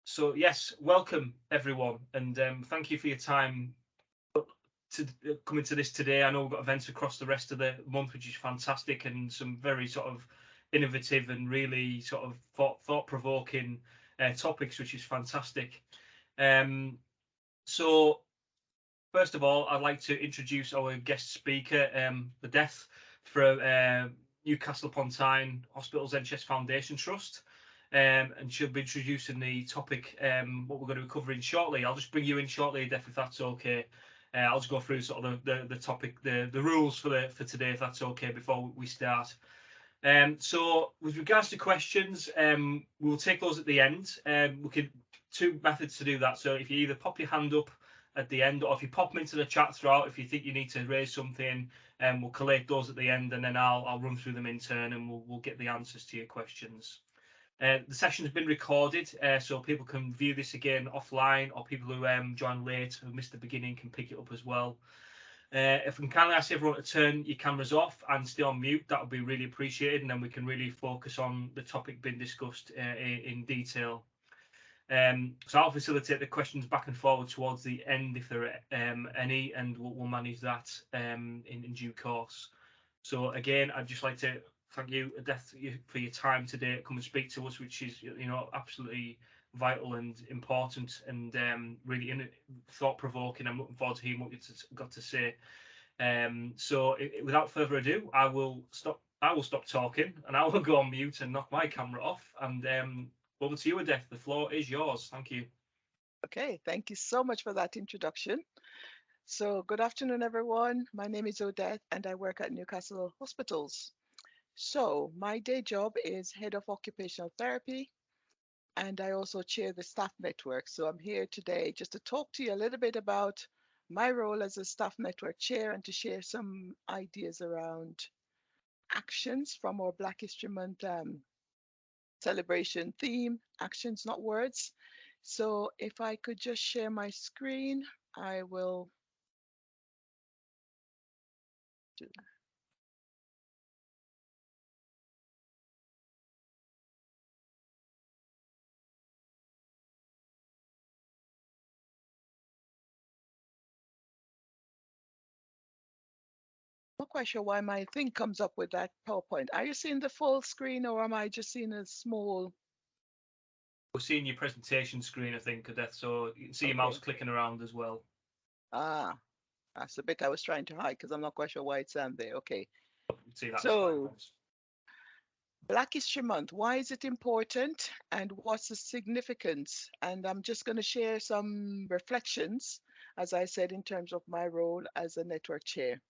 So yes, welcome everyone, and thank you for your time to coming to this today. I know we've got events across the rest of the month, which is fantastic, and some very sort of innovative and really sort of thought provoking topics, which is fantastic. Um, so first of all, I'd like to introduce our guest speaker, Odeth, from Newcastle upon Tyne Hospitals NHS Foundation Trust. And she'll be introducing the topic, what we're going to be covering shortly. I'll just bring you in shortly, Odeth, if that's okay. I'll just go through sort of the topic, the rules for today, if that's okay, before we start. So with regards to questions, we'll take those at the end. We can two methods to do that. So if you either pop your hand up at the end, or if you pop them into the chat throughout, if you think you need to raise something, we'll collate those at the end, and then I'll run through them in turn, and we'll get the answers to your questions. The session has been recorded, so people can view this again offline, or people who join late, who missed the beginning, can pick it up as well. If we can kindly ask everyone to turn your cameras off and stay on mute, that would be really appreciated, and then we can really focus on the topic being discussed in detail. So I'll facilitate the questions back and forward towards the end if there are any, and we'll manage that in due course. So again, I'd just like to thank you, Odeth, for your time today to come and speak to us, which is absolutely vital and important, and really thought provoking. I'm looking forward to hearing what you've got to say. So without further ado, I will stop talking, and I will go on mute and knock my camera off. And over to you, Odeth. The floor is yours. Thank you. Okay, thank you so much for that introduction. So, good afternoon, everyone. My name is Odeth, and I work at Newcastle Hospitals. So, my day job is Head of Occupational Therapy, and I also chair the staff network. So, I'm here today just to talk to you a little bit about my role as a staff network chair and to share some ideas around actions from our Black History Month celebration theme, actions, not words. So, if I could just share my screen, I will do that. Not quite sure why my thing comes up with that PowerPoint. Are you seeing the full screen or am I just seeing a small? We're seeing your presentation screen, I think, Odeth, so you can see your mouse Okay. clicking around as well. Ah, that's the bit I was trying to hide because I'm not quite sure why it's there. Okay. You can see that's fine. So, Thanks. Black History Month, why is it important and what's the significance? And I'm just going to share some reflections, as I said, in terms of my role as a network chair.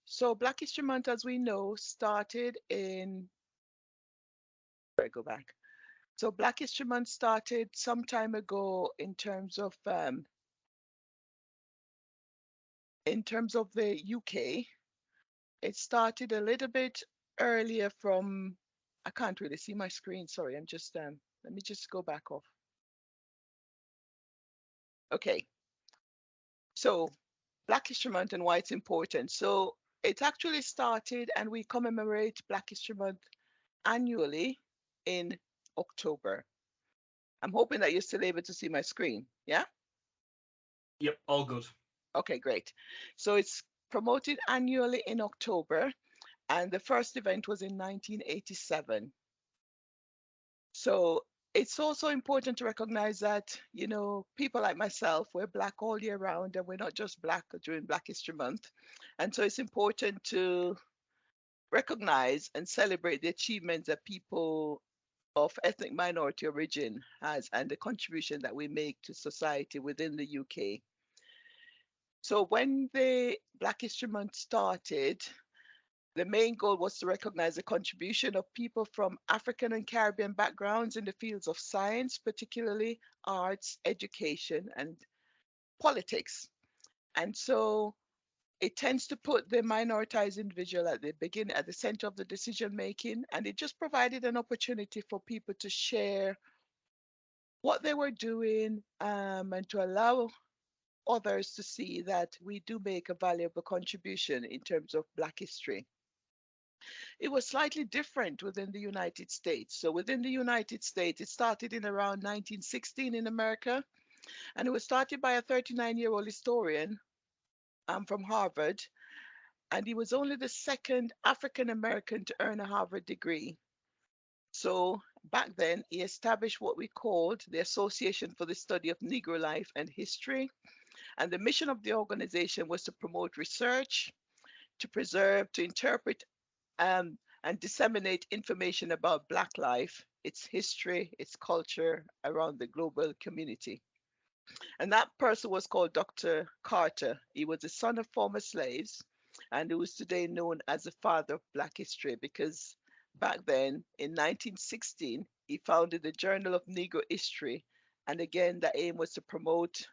So, Black History Month, as we know, started in, I go back. So Black History Month started some time ago in terms of the UK. It started a little bit earlier from I can't really see my screen. Sorry, I'm just let me just go back off. Okay. So Black History Month and why it's important. So it actually started and we commemorate Black History Month annually in October. I'm hoping that you're still able to see my screen. Yeah? Yep, all good. Okay, great. So it's promoted annually in October, and the first event was in 1987. So it's also important to recognize that, people like myself, we're Black all year round, and we're not just Black during Black History Month. And so it's important to recognize and celebrate the achievements that people of ethnic minority origin has and the contribution that we make to society within the UK. So when the Black History Month started, the main goal was to recognize the contribution of people from African and Caribbean backgrounds in the fields of science, particularly arts, education, and politics. And so it tends to put the minoritized individual at the beginning, at the center of the decision making, and it just provided an opportunity for people to share what they were doing and to allow others to see that we do make a valuable contribution in terms of Black history. It was slightly different within the United States. So within the United States, it started in around 1916 in America, and it was started by a 39-year-old historian from Harvard, and he was only the second African American to earn a Harvard degree. So back then, he established what we called the Association for the Study of Negro Life and History. And the mission of the organization was to promote research, to preserve, to interpret, and disseminate information about Black life, its history, its culture around the global community. And that person was called Dr. Carter. He was the son of former slaves, and who is today known as the father of Black history because back then in 1916, he founded the Journal of Negro History. And again, the aim was to promote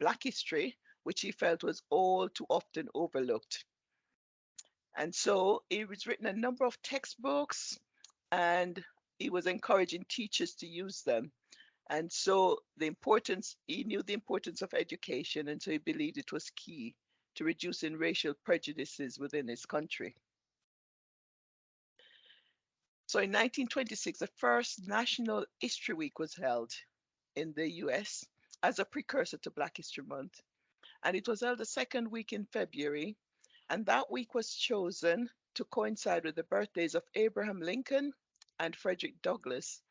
Black history, which he felt was all too often overlooked. And so he was written a number of textbooks, and he was encouraging teachers to use them. And so he knew the importance of education, and so he believed it was key to reducing racial prejudices within his country. So in 1926, the first National History Week was held in the US as a precursor to Black History Month. And it was held the second week in February. And that week was chosen to coincide with the birthdays of Abraham Lincoln and Frederick Douglass.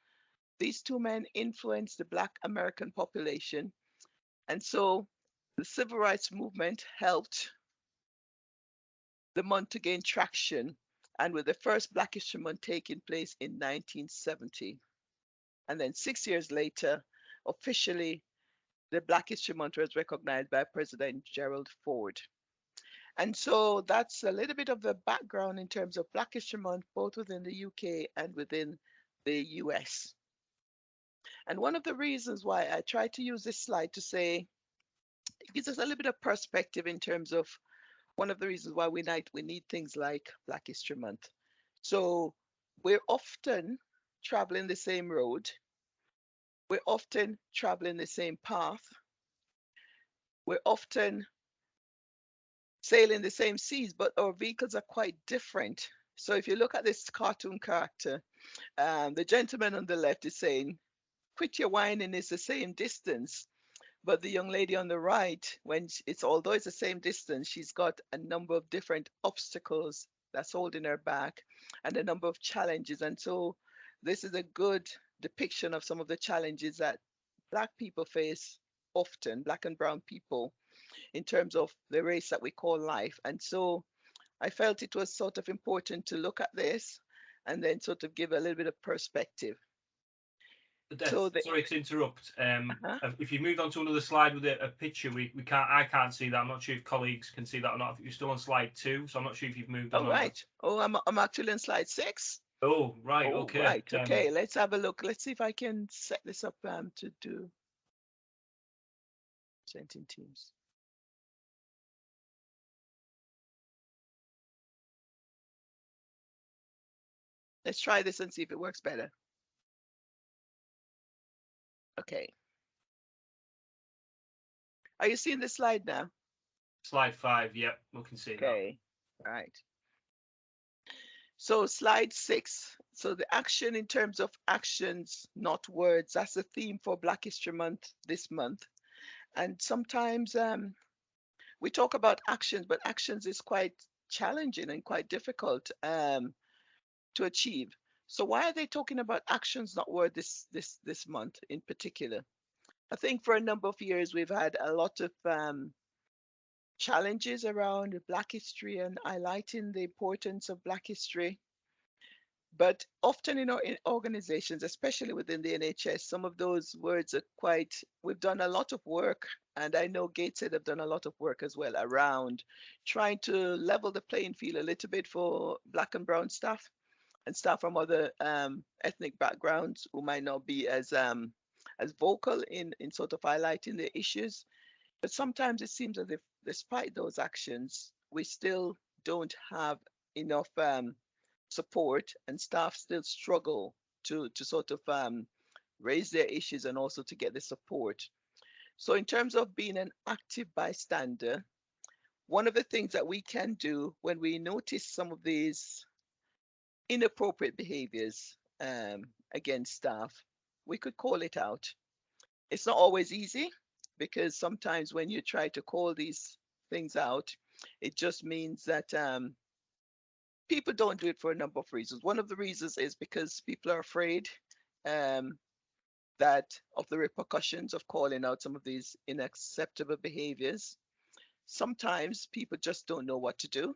These two men influenced the Black American population. And so the civil rights movement helped the month to gain traction, and with the first Black History Month taking place in 1970. And then 6 years later, officially, the Black History Month was recognized by President Gerald Ford. And so that's a little bit of the background in terms of Black History Month, both within the UK and within the US. And one of the reasons why I try to use this slide to say, it gives us a little bit of perspective in terms of one of the reasons why we need things like Black History Month. So we're often traveling the same road. We're often traveling the same path. We're often sailing the same seas, but our vehicles are quite different. So if you look at this cartoon character, the gentleman on the left is saying, quit your whining, it's the same distance. But the young lady on the right, although it's the same distance, she's got a number of different obstacles that's holding her back and a number of challenges. And so this is a good depiction of some of the challenges that Black people face often, Black and brown people, in terms of the race that we call life. And so I felt it was sort of important to look at this and then sort of give a little bit of perspective. Odeth, sorry to interrupt. Uh-huh. If you moved on to another slide with a picture, I can't see that. I'm not sure if colleagues can see that or not. I think you're still on slide 2, so I'm not sure if you've moved on Oh, or right. not. Oh, I'm actually on slide 6. Oh, right. Oh, Okay. right. Okay. Let's have a look. Let's see if I can set this up to do presenting teams. Let's try this and see if it works better. Okay. Are you seeing this slide now? Slide 5. Yep, we can see that. Okay. Right. So slide 6. So the action in terms of actions, not words. That's the theme for Black History Month this month. And sometimes we talk about actions, but actions is quite challenging and quite difficult to achieve. So why are they talking about actions, not words this month in particular? I think for a number of years we've had a lot of challenges around Black history and highlighting the importance of Black history. But often in organizations, especially within the NHS, some of those words are we've done a lot of work, and I know Gateshead have done a lot of work as well around trying to level the playing field a little bit for Black and brown staff and staff from other ethnic backgrounds who might not be as vocal in sort of highlighting the issues. But sometimes it seems as if despite those actions, we still don't have enough support, and staff still struggle to sort of raise their issues and also to get the support. So in terms of being an active bystander, one of the things that we can do when we notice some of these inappropriate behaviors against staff, we could call it out. It's not always easy because sometimes when you try to call these things out, it just means that people don't do it for a number of reasons. One of the reasons is because people are afraid um, that of the repercussions of calling out some of these unacceptable behaviors. Sometimes people just don't know what to do.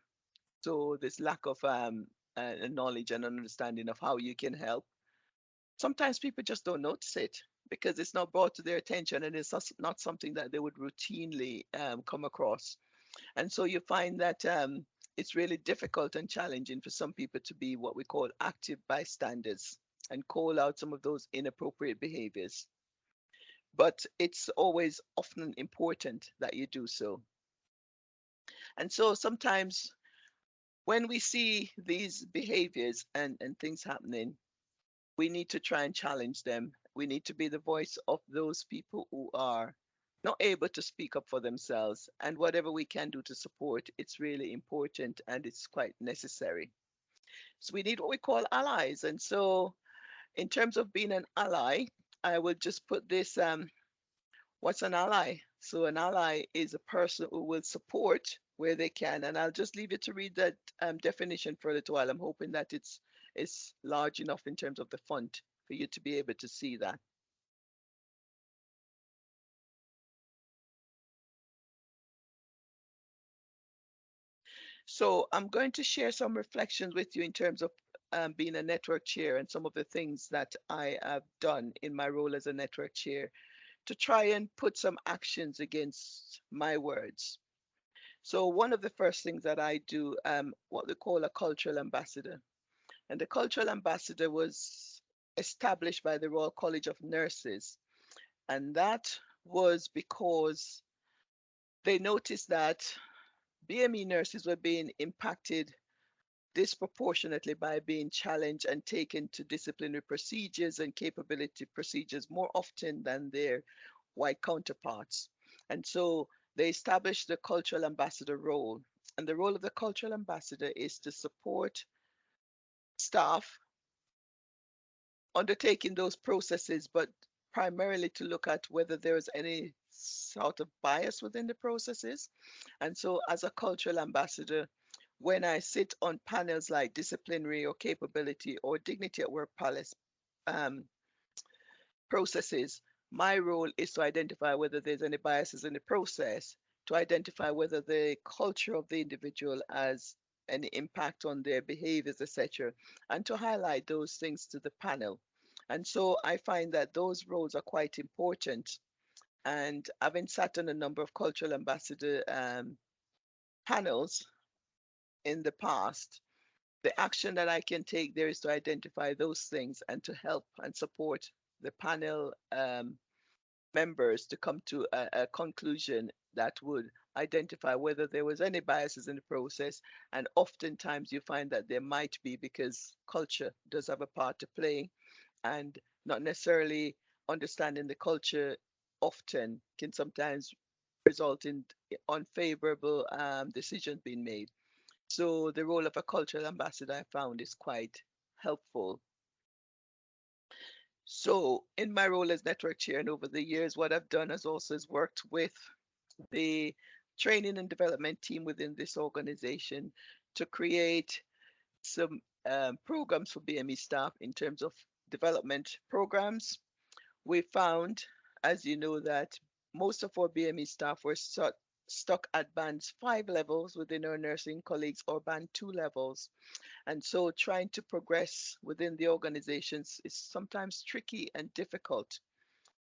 So this lack of knowledge and understanding of how you can help. Sometimes people just don't notice it because it's not brought to their attention and it's not something that they would routinely come across. And so you find that it's really difficult and challenging for some people to be what we call active bystanders and call out some of those inappropriate behaviors. But it's always often important that you do so. And so sometimes when we see these behaviors and things happening, we need to try and challenge them. We need to be the voice of those people who are not able to speak up for themselves. And whatever we can do to support, it's really important and it's quite necessary. So we need what we call allies. And so, in terms of being an ally, I will just put this what's an ally? So, an ally is a person who will support where they can. And I'll just leave you to read that definition for a little while. I'm hoping that it's large enough in terms of the font for you to be able to see that. So I'm going to share some reflections with you in terms of being a network chair and some of the things that I have done in my role as a network chair to try and put some actions against my words. So one of the first things that I do, what they call a cultural ambassador. And the cultural ambassador was established by the Royal College of Nurses. And that was because they noticed that BME nurses were being impacted disproportionately by being challenged and taken to disciplinary procedures and capability procedures more often than their white counterparts. And so they established the cultural ambassador role. And the role of the cultural ambassador is to support staff undertaking those processes, but primarily to look at whether there is any sort of bias within the processes. And so, as a cultural ambassador, when I sit on panels like disciplinary or capability or dignity at work palace um, processes, my role is to identify whether there's any biases in the process, to identify whether the culture of the individual has any impact on their behaviors, etc., and to highlight those things to the panel. And so I find that those roles are quite important. And having sat on a number of cultural ambassador panels in the past, the action that I can take there is to identify those things and to help and support the panel members to come to a conclusion that would identify whether there was any biases in the process. And oftentimes you find that there might be because culture does have a part to play, and not necessarily understanding the culture often can sometimes result in unfavorable decisions being made. So the role of a cultural ambassador I found is quite helpful. So in my role as network chair and over the years, what I've done is also is worked with the training and development team within this organization to create some programs for BME staff in terms of development programs. We found, as you know, that most of our BME staff were stuck at bands 5 levels within our nursing colleagues or band 2 levels. And so trying to progress within the organizations is sometimes tricky and difficult.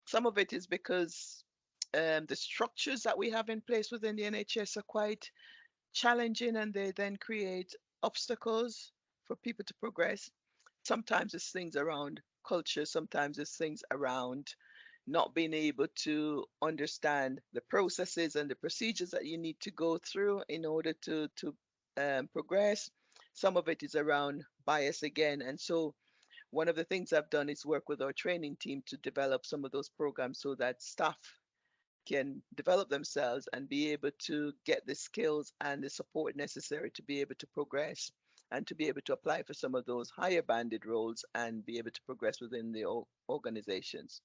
Some of it is because the structures that we have in place within the NHS are quite challenging and they then create obstacles for people to progress. Sometimes it's things around culture, sometimes it's things around not being able to understand the processes and the procedures that you need to go through in order to progress. Some of it is around bias again. And so one of the things I've done is work with our training team to develop some of those programs so that staff can develop themselves and be able to get the skills and the support necessary to be able to progress. and to be able to apply for some of those higher banded roles and be able to progress within the organizations.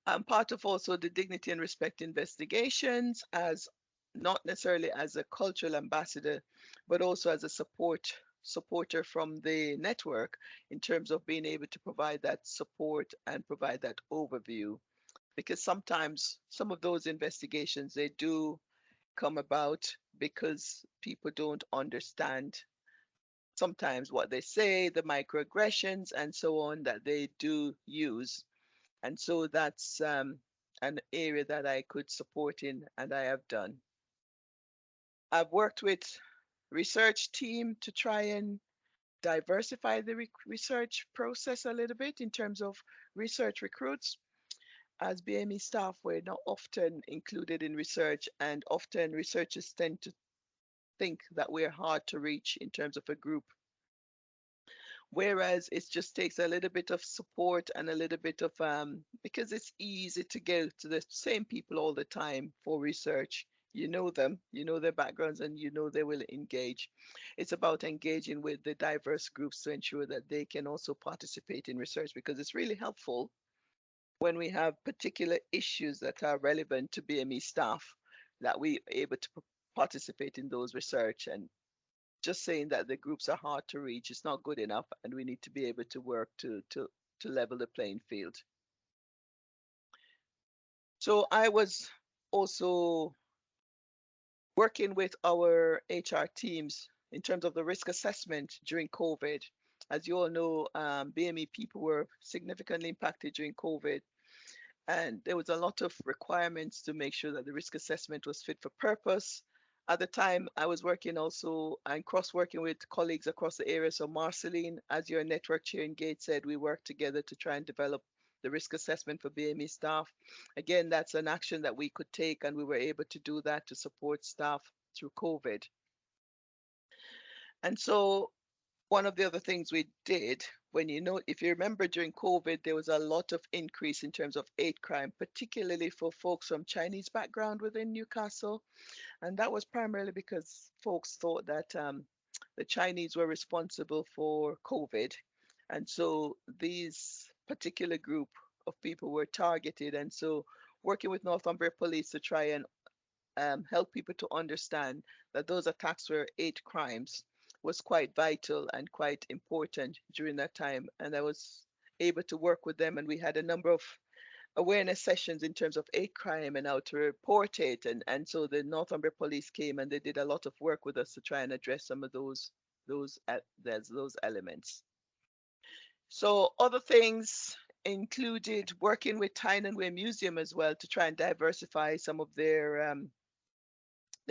I'm part of also the dignity and respect investigations as not necessarily as a cultural ambassador, but also as a supporter from the network in terms of being able to provide that support and provide that overview. Because sometimes some of those investigations they do come about because people don't understand sometimes what they say, the microaggressions and so on that they do use. And so that's an area that I could support in, and I have done. I've worked with research team to try and diversify the research process a little bit in terms of research recruits. As BME staff, we're not often included in research, and often researchers tend to think that we're hard to reach in terms of a group. Whereas it just takes a little bit of support and a little bit of because it's easy to go to the same people all the time for research. You know them, you know their backgrounds, and you know they will engage. It's about engaging with the diverse groups to ensure that they can also participate in research, because it's really helpful when we have particular issues that are relevant to BME staff that we are able to participate in those research. And just saying that the groups are hard to reach is not good enough, and we need to be able to work to level the playing field. So I was also working with our HR teams in terms of the risk assessment during COVID. As you all know, BME people were significantly impacted during COVID, and there was a lot of requirements to make sure that the risk assessment was fit for purpose. At the time, I was working also and cross-working with colleagues across the area. So Marceline, as your network chair in Gate said, we worked together to try and develop the risk assessment for BME staff. Again, that's an action that we could take, and we were able to do that to support staff through COVID. And so one of the other things we did, when if you remember during COVID, there was a lot of increase in terms of hate crime, particularly for folks from Chinese background within Newcastle. And that was primarily because folks thought that the Chinese were responsible for COVID. And so these particular group of people were targeted. And so working with Northumbria Police to try and help people to understand that those attacks were hate crimes was quite vital and quite important during that time. And I was able to work with them, and we had a number of awareness sessions in terms of hate crime and how to report it. And so the Northumbria Police came and they did a lot of work with us to try and address some of those elements. So other things included working with Tyne and Way Museum as well to try and diversify some of their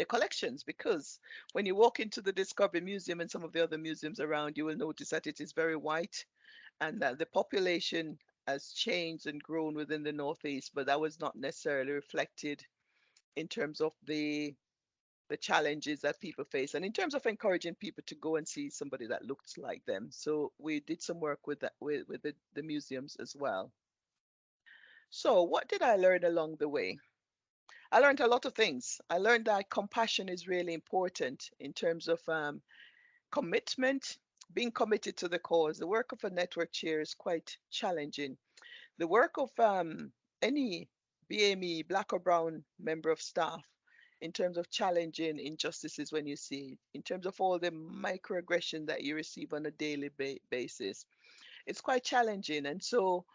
collections, because when you walk into the Discovery Museum and some of the other museums around, you will notice that it is very white, and that the population has changed and grown within the Northeast, but that was not necessarily reflected in terms of the challenges that people face, and in terms of encouraging people to go and see somebody that looks like them. So we did some work with that with the museums as well. So what did I learn along the way? I learned a lot of things. I learned that compassion is really important in terms of commitment, being committed to the cause. The work of a network chair is quite challenging. The work of any BME, black or brown member of staff, in terms of challenging injustices when you see it, in terms of all the microaggression that you receive on a daily basis, it's quite challenging. And so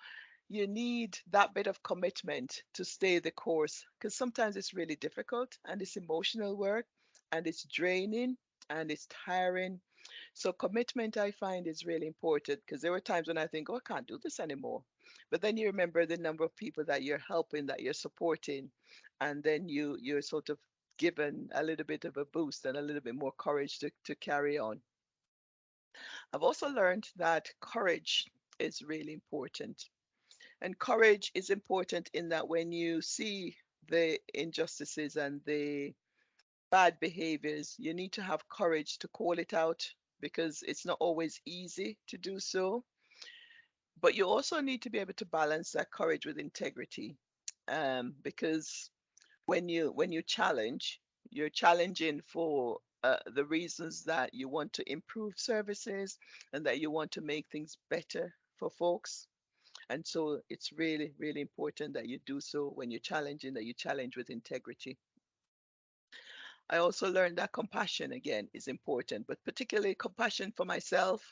you need that bit of commitment to stay the course, because sometimes it's really difficult and it's emotional work and it's draining and it's tiring. So commitment, I find, is really important, because there were times when I think, oh, I can't do this anymore. But then you remember the number of people that you're helping, that you're supporting, and then you're sort of given a little bit of a boost and a little bit more courage to carry on. I've also learned that courage is really important. And courage is important in that when you see the injustices and the bad behaviors, you need to have courage to call it out, because it's not always easy to do so. But you also need to be able to balance that courage with integrity, because when you challenge, you're challenging for the reasons that you want to improve services and that you want to make things better for folks. And so it's really, really important that you do so when you're challenging, that you challenge with integrity. I also learned that compassion, again, is important, but particularly compassion for myself,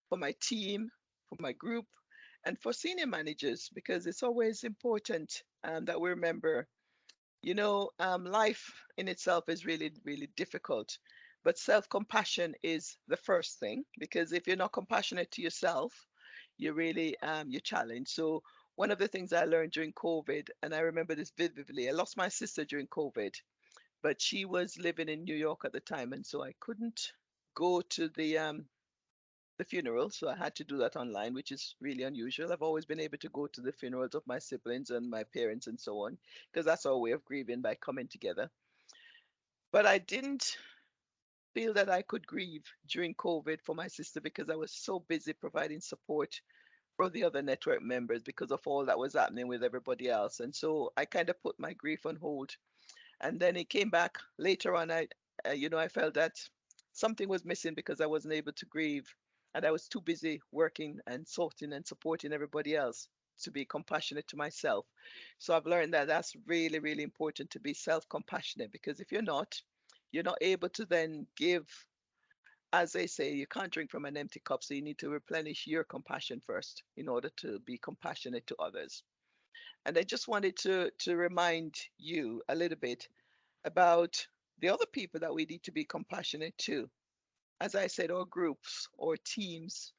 for my team, for my group, and for senior managers, because it's always important that we remember, life in itself is really, really difficult. But self compassion is the first thing, because if you're not compassionate to yourself, you're challenged. So one of the things I learned during COVID, and I remember this vividly, I lost my sister during COVID, but she was living in New York at the time, and so I couldn't go to the funeral, so I had to do that online, which is really unusual. I've always been able to go to the funerals of my siblings and my parents and so on, because that's our way of grieving, by coming together. But I didn't feel that I could grieve during COVID for my sister because I was so busy providing support for the other network members because of all that was happening with everybody else. And so I kind of put my grief on hold. And then it came back later on. I felt that something was missing because I wasn't able to grieve, and I was too busy working and sorting and supporting everybody else to be compassionate to myself. So I've learned that that's really, really important, to be self-compassionate, because if you're not able to then give. As they say, you can't drink from an empty cup, so you need to replenish your compassion first in order to be compassionate to others. And I just wanted to remind you a little bit about the other people that we need to be compassionate to. As I said, our groups, our teams,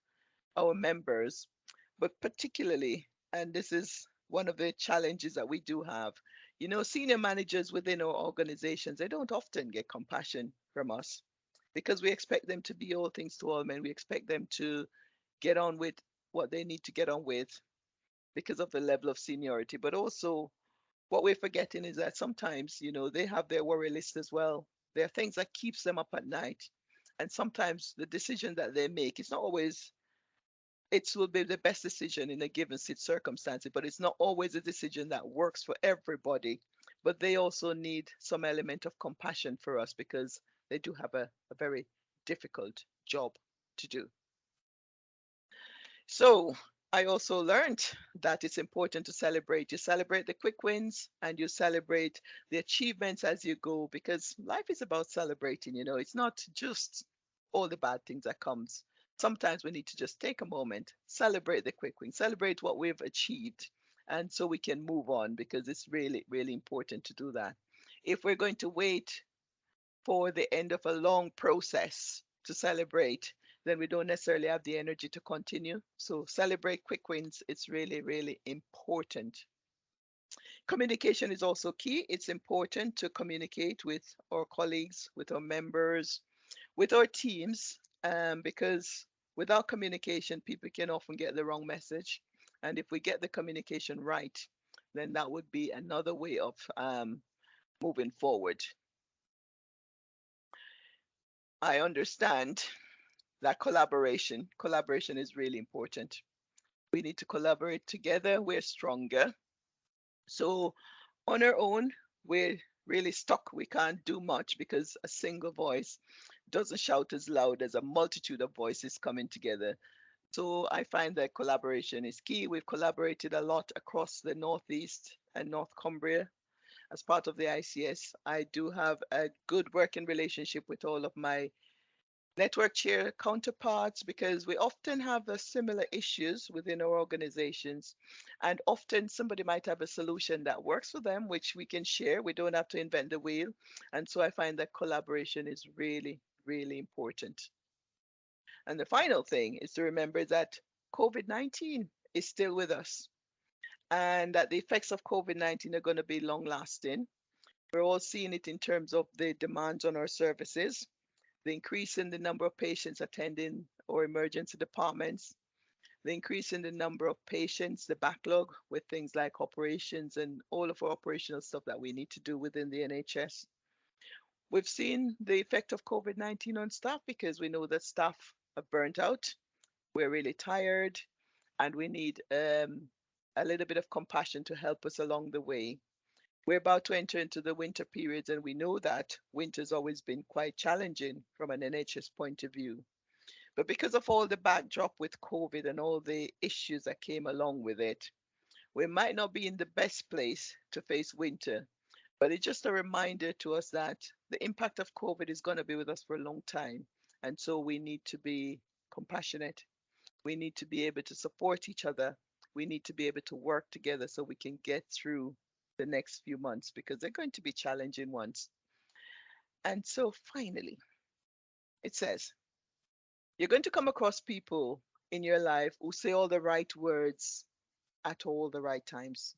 our members, but particularly, and this is one of the challenges that we do have, senior managers within our organizations, they don't often get compassion from us because we expect them to be all things to all men. We expect them to get on with what they need to get on with because of the level of seniority. But also, what we're forgetting is that sometimes, they have their worry list as well. There are things that keeps them up at night. And sometimes the decision that they make, it's not always, it will be the best decision in a given circumstance, but it's not always a decision that works for everybody. But they also need some element of compassion for us because they do have a very difficult job to do. So I also learned that it's important to celebrate. You celebrate the quick wins and you celebrate the achievements as you go, because life is about celebrating. It's not just all the bad things that comes. Sometimes we need to just take a moment, celebrate the quick wins, celebrate what we've achieved, and so we can move on, because it's really, really important to do that. If we're going to wait for the end of a long process to celebrate, then we don't necessarily have the energy to continue. So celebrate quick wins. It's really, really important. Communication is also key. It's important to communicate with our colleagues, with our members, with our teams, because without communication, people can often get the wrong message. And if we get the communication right, then that would be another way of moving forward. I understand that collaboration is really important. We need to collaborate together. We're stronger. So on our own, we're really stuck. We can't do much because a single voice doesn't shout as loud as a multitude of voices coming together. So I find that collaboration is key. We've collaborated a lot across the Northeast and North Cumbria as part of the ICS. I do have a good working relationship with all of my network chair counterparts, because we often have similar issues within our organizations, and often somebody might have a solution that works for them, which we can share. We don't have to invent the wheel. And so I find that collaboration is really, really important. And the final thing is to remember that COVID-19 is still with us, and that the effects of COVID-19 are going to be long lasting. We're all seeing it in terms of the demands on our services, the increase in the number of patients attending our emergency departments, the increase in the number of patients, the backlog with things like operations and all of our operational stuff that we need to do within the NHS. We've seen the effect of COVID-19 on staff, because we know that staff are burnt out. We're really tired, and we need a little bit of compassion to help us along the way. We're about to enter into the winter periods, and we know that winter's always been quite challenging from an NHS point of view. But because of all the backdrop with COVID and all the issues that came along with it, we might not be in the best place to face winter. But it's just a reminder to us that the impact of COVID is going to be with us for a long time. And so we need to be compassionate. We need to be able to support each other. We need to be able to work together so we can get through the next few months because they're going to be challenging ones. And so finally, it says, you're going to come across people in your life who say all the right words at all the right times.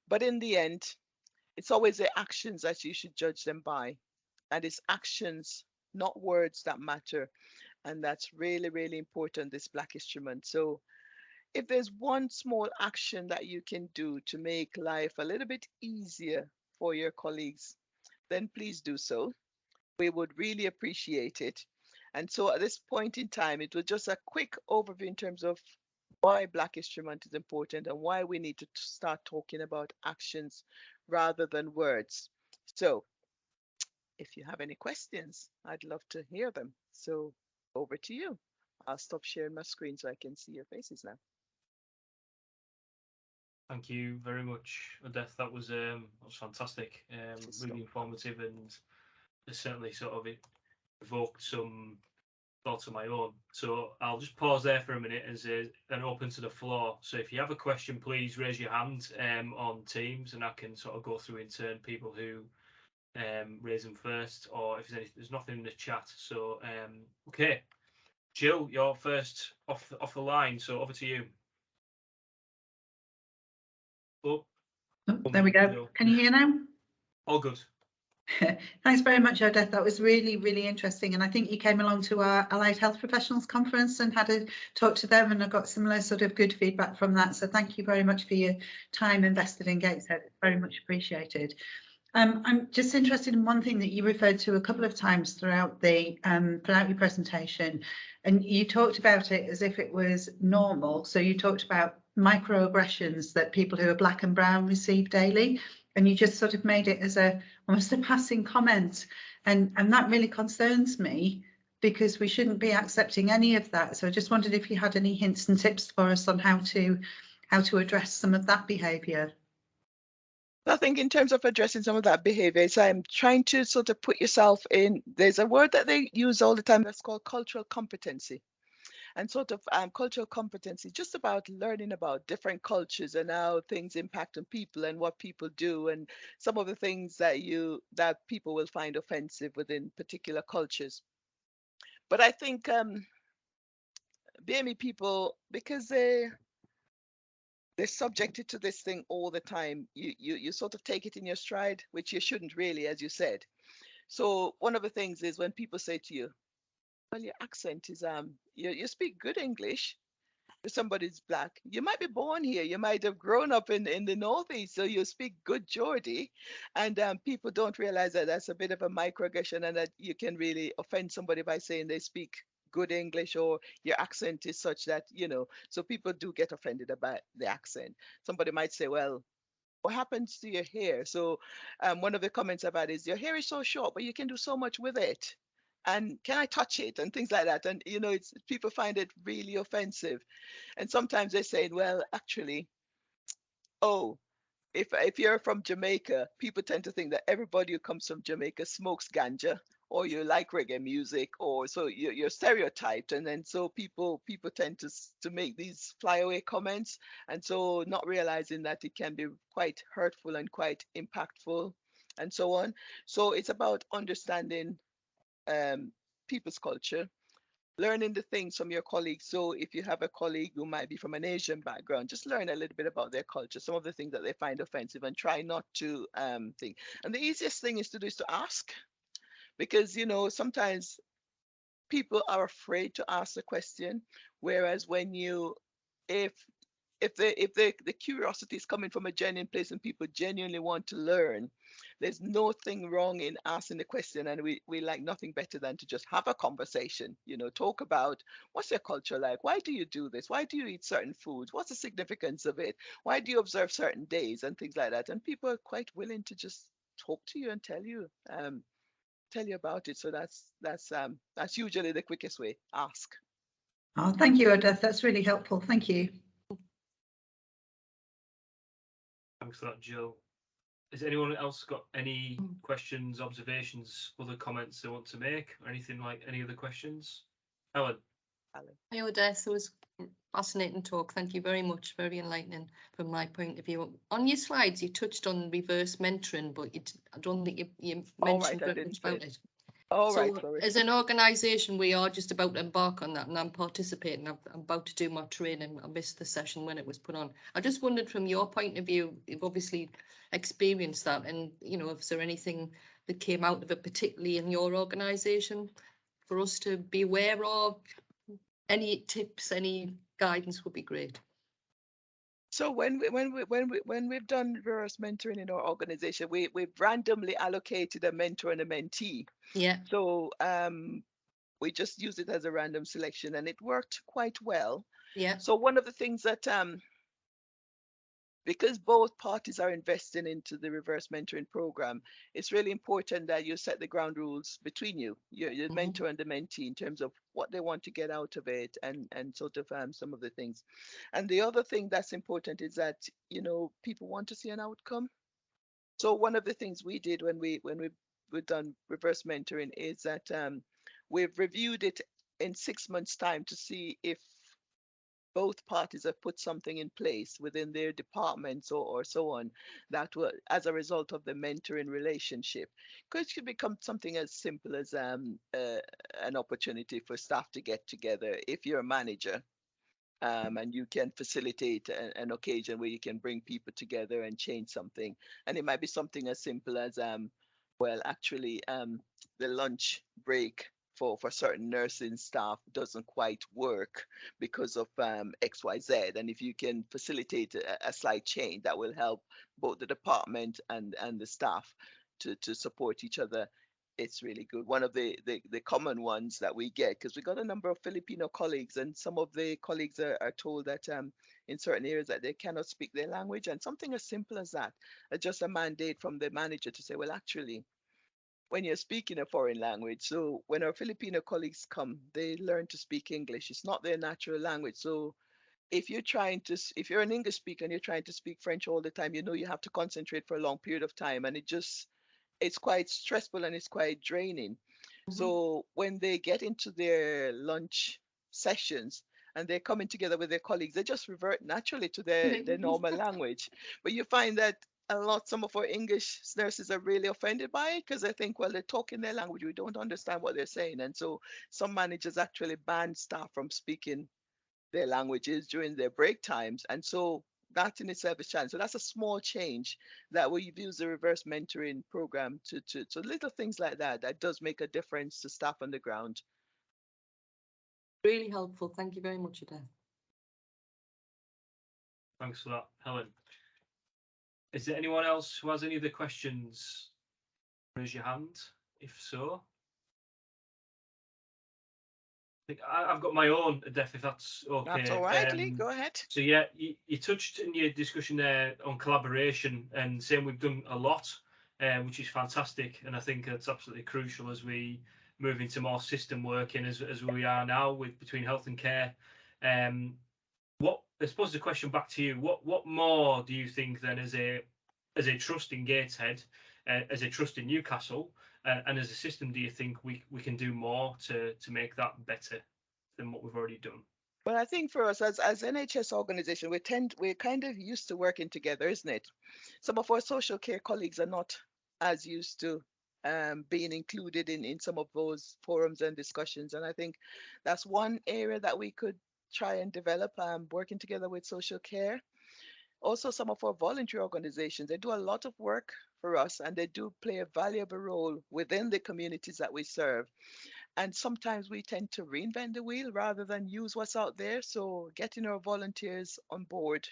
But in the end, it's always the actions that you should judge them by. And it's actions, not words, that matter. And that's really, really important this Black History Month. So if there's one small action that you can do to make life a little bit easier for your colleagues, then please do so. We would really appreciate it. And so at this point in time, it was just a quick overview in terms of why Black History Month is important and why we need to start talking about actions rather than words. So if you have any questions, I'd love to hear them. So over to you. I'll stop sharing my screen so I can see your faces now. Thank you very much, Odeth. That was fantastic, really informative, and it certainly sort of evoked some thoughts of my own. So I'll just pause there for a minute and open to the floor. So if you have a question, please raise your hand on Teams, and I can sort of go through in turn people who raise them first, or if there's nothing in the chat. So okay, Jill, you're first off the line. So over to you. Oh, there we go. Jill. Can you hear now? All good. Thanks very much, Odeth. That was really, really interesting. And I think you came along to our Allied Health Professionals Conference and had a talk to them, and I got similar sort of good feedback from that. So thank you very much for your time invested in Gateshead. It's very much appreciated. I'm just interested in one thing that you referred to a couple of times throughout your presentation, and you talked about it as if it was normal. So you talked about microaggressions that people who are Black and brown receive daily, and you just sort of made it as almost a passing comment, and that really concerns me because we shouldn't be accepting any of that. So I just wondered if you had any hints and tips for us on how to address some of that behaviour. I think in terms of addressing some of that behavior, is I'm trying to sort of put yourself in, there's a word that they use all the time that's called cultural competency. And sort of cultural competency, just about learning about different cultures and how things impact on people and what people do and some of the things that people will find offensive within particular cultures. But I think BME people, because they're subjected to this thing all the time, you sort of take it in your stride, which you shouldn't really, as you said. So one of the things is when people say to you, well, your accent is you speak good English. If somebody's Black, you might be born here, you might have grown up in the Northeast, so you speak good Geordie, and people don't realize that that's a bit of a microaggression and that you can really offend somebody by saying they speak good English or your accent is such that, so people do get offended about the accent. Somebody might say, well, what happens to your hair? So one of the comments I've had is, your hair is so short, but you can do so much with it. And can I touch it? And things like that. And, it's people find it really offensive. And sometimes they're saying, well, actually, oh, if you're from Jamaica, people tend to think that everybody who comes from Jamaica smokes ganja or you like reggae music, or so you're stereotyped, and then so people tend to make these flyaway comments, and so not realizing that it can be quite hurtful and quite impactful, and so on. So it's about understanding people's culture, learning the things from your colleagues. So if you have a colleague who might be from an Asian background, just learn a little bit about their culture, some of the things that they find offensive, and try not to think. And the easiest thing is to do is to ask, because sometimes people are afraid to ask the question. Whereas if if the curiosity is coming from a genuine place and people genuinely want to learn, there's nothing wrong in asking the question. And we like nothing better than to just have a conversation, talk about what's your culture like? Why do you do this? Why do you eat certain foods? What's the significance of it? Why do you observe certain days and things like that? And people are quite willing to just talk to you and tell you about it. So that's usually the quickest way. Ask. Oh, thank you, Odeth. That's really helpful. Thank you. Thanks for that, Jill. Has anyone else got any questions, observations, other comments they want to make, or anything like any other questions? Helen. Hi, Odeth. It was fascinating talk. Thank you very much. Very enlightening from my point of view. On your slides, you touched on reverse mentoring, but I don't think you mentioned very much about it. All so right, as an organisation, we are just about to embark on that, and I'm participating. I'm about to do my training. I missed the session when it was put on. I just wondered, from your point of view, you've obviously experienced that, and is there anything that came out of it, particularly in your organisation, for us to be aware of? Any tips, any guidance would be great. So when we've done reverse mentoring in our organization, we've randomly allocated a mentor and a mentee. Yeah. So we just used it as a random selection, and it worked quite well. Yeah. So one of the things that because both parties are investing into the reverse mentoring program, it's really important that you set the ground rules between you, your mentor and the mentee, in terms of what they want to get out of it, and sort of some of the things. And the other thing that's important is that people want to see an outcome. So one of the things we did when we've done reverse mentoring is that we've reviewed it in 6 months' time to see if both parties have put something in place within their departments or so on that will, as a result of the mentoring relationship, could become something as simple as an opportunity for staff to get together. If you're a manager, and you can facilitate an occasion where you can bring people together and change something, and it might be something as simple as the lunch break for certain nursing staff doesn't quite work because of XYZ. And if you can facilitate a slight change, that will help both the department and the staff to support each other. It's really good. One of the common ones that we get, because we got a number of Filipino colleagues, and some of the colleagues are told that in certain areas that they cannot speak their language, and something as simple as that, just a mandate from the manager to say, well, actually, when you're speaking a foreign language, so when our Filipino colleagues come, they learn to speak English. It's not their natural language. So if you're an English speaker and you're trying to speak French all the time, you have to concentrate for a long period of time, and it's quite stressful and it's quite draining. So when they get into their lunch sessions and they're coming together with their colleagues, they just revert naturally to their normal language. But you find that some of our English nurses are really offended by it, because they think, well, they're talking their language, we don't understand what they're saying. And so some managers actually ban staff from speaking their languages during their break times. And so that in itself is challenging. So that's a small change that we've used the reverse mentoring program to little things like that does make a difference to staff on the ground. Really helpful. Thank you very much, Odeth. Thanks for that, Helen. Is there anyone else who has any other questions? Raise your hand, if so. I've got my own, Odeth, if that's okay. That's all right, Lee, go ahead. So yeah, you touched in your discussion there on collaboration, and saying we've done a lot, which is fantastic, and I think it's absolutely crucial as we move into more system working as we are now between health and care. I suppose the question back to you, what more do you think then as a trust in Gateshead, as a trust in Newcastle, and as a system, do you think we can do more to make that better than what we've already done? Well, I think for us as NHS organisation, we're kind of used to working together, isn't it? Some of our social care colleagues are not as used to being included in some of those forums and discussions. And I think that's one area that we could try and develop, working together with social care. Also, some of our voluntary organizations, they do a lot of work for us, and they do play a valuable role within the communities that we serve. And sometimes we tend to reinvent the wheel rather than use what's out there. So getting our volunteers on board,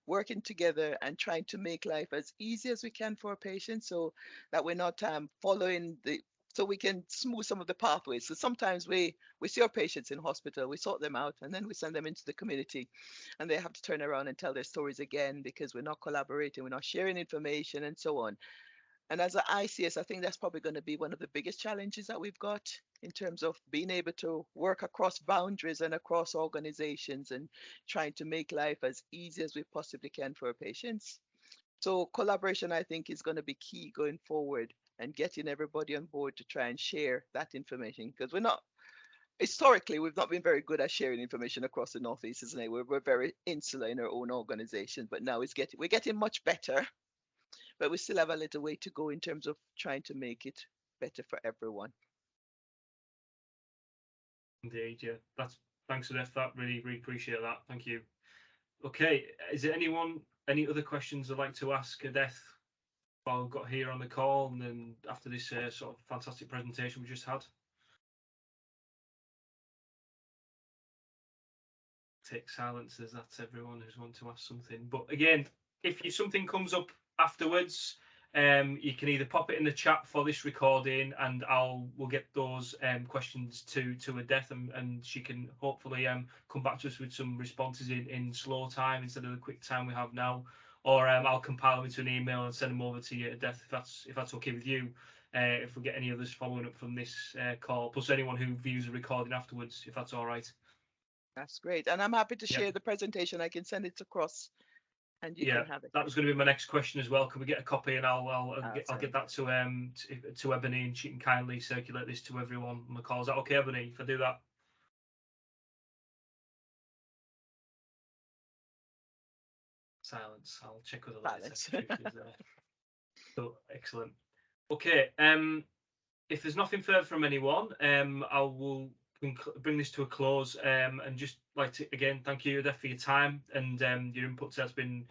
working together and trying to make life as easy as we can for our patients so that we're not following the, so we can smooth some of the pathways. So sometimes we see our patients in hospital, we sort them out, and then we send them into the community, and they have to turn around and tell their stories again because we're not collaborating, we're not sharing information, and so on. And as an ICS, I think that's probably going to be one of the biggest challenges that we've got in terms of being able to work across boundaries and across organizations and trying to make life as easy as we possibly can for our patients. So collaboration, I think, is going to be key going forward, and getting everybody on board to try and share that information, because we're not, historically, we've not been very good at sharing information across the Northeast, isn't it? We're very insular in our own organization, but now we're getting much better, but we still have a little way to go in terms of trying to make it better for everyone. Indeed, yeah. Thanks, Odeth. That really appreciate that. Thank you. Okay, is there any other questions I'd like to ask Odeth while we've got here on the call, and then after this sort of fantastic presentation we just had? Take silence as that's everyone who's wanting to ask something. But again, if something comes up afterwards, you can either pop it in the chat for this recording, and we'll get those questions to Odeth, and she can hopefully come back to us with some responses in slow time instead of the quick time we have now. Or I'll compile them into an email and send them over to you, Odeth, if that's okay with you. If we get any others following up from this call, plus anyone who views the recording afterwards, if that's all right. That's great. And I'm happy to share the presentation. I can send it across and you can have it. That was going to be my next question as well. Can we get a copy, and I'll get that to Ebony, and she can kindly circulate this to everyone on the call. Is that okay, Ebony, if I do that? Silence. I'll check with her later. So excellent. Okay. If there's nothing further from anyone, I will bring this to a close, and just like to again thank you, Odeth, for your time and your input. Has been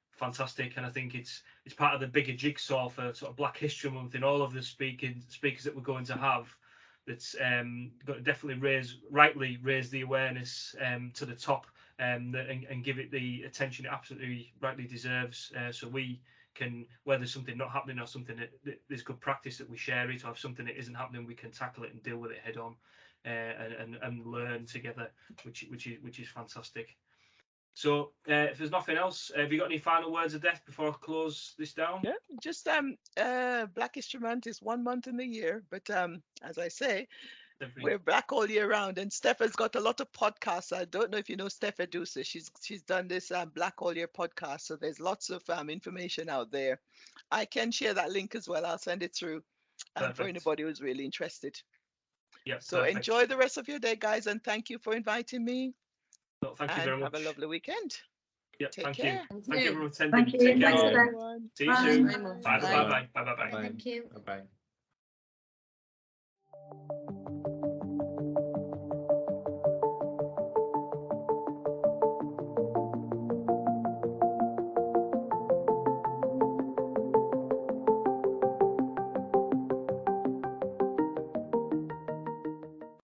fantastic, and I think it's part of the bigger jigsaw for sort of Black History Month in all of the speakers that we're going to have. That's going to definitely rightly raise the awareness to the top, and give it the attention it absolutely rightly deserves. So we can, where there's something not happening or something that there's good practice, that we share it, or if something that isn't happening, we can tackle it and deal with it head on, and learn together, which is fantastic. So if there's nothing else, have you got any final words of Odeth before I close this down? Yeah, just Black History Month is 1 month in the year, but as I say, we're Black all year round, and Steph has got a lot of podcasts. I don't know if you know Steph Edusa. She's done this Black all year podcast, so there's lots of information out there. I can share that link as well. I'll send it through for anybody who's really interested. Yeah. So enjoy the rest of your day, guys, and thank you for inviting me. Well, thank you very much. Have a lovely weekend. Yeah, Take care. Thank you everyone for attending. Thank you. Take care. Thanks, everyone. See you soon. Bye. Bye. Bye. Thank you. Bye-bye.